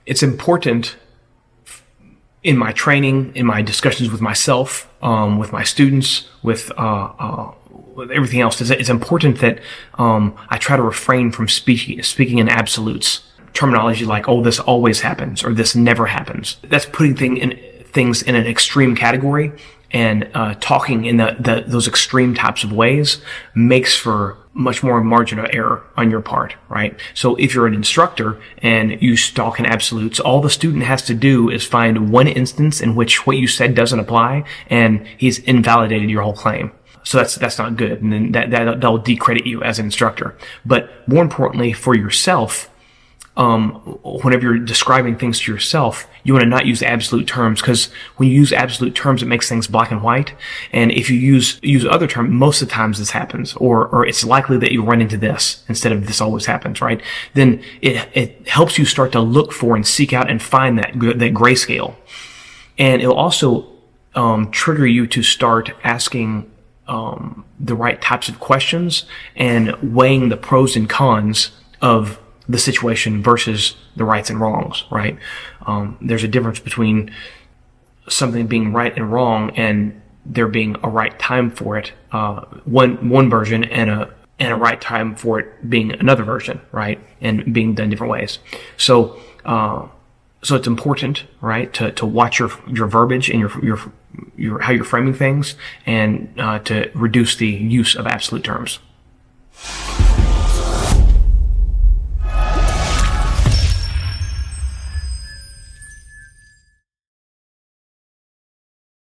it's important in my training, in my discussions with myself, with my students, with everything else. It's important that I try to refrain from speaking in absolutes. Terminology like, oh, this always happens, or this never happens. That's putting things in an extreme category, and talking in those extreme types of ways makes for much more margin of error on your part, right? So if you're an instructor and you talk in absolutes, all the student has to do is find one instance in which what you said doesn't apply, and he's invalidated your whole claim. So that's not good, and then that'll decredit you as an instructor. But more importantly, for yourself, whenever you're describing things to yourself, you want to not use absolute terms, because when you use absolute terms, it makes things black and white. And if you use other terms, most of the times this happens, or it's likely that you run into this instead of this always happens, right? Then it helps you start to look for and seek out and find that grayscale. And it'll also trigger you to start asking the right types of questions and weighing the pros and cons of the situation versus the rights and wrongs, right? There's a difference between something being right and wrong and there being a right time for it, one version, and a right time for it being another version, right? And being done different ways. So it's important, right, to watch your verbiage and your how you're framing things, and to reduce the use of absolute terms.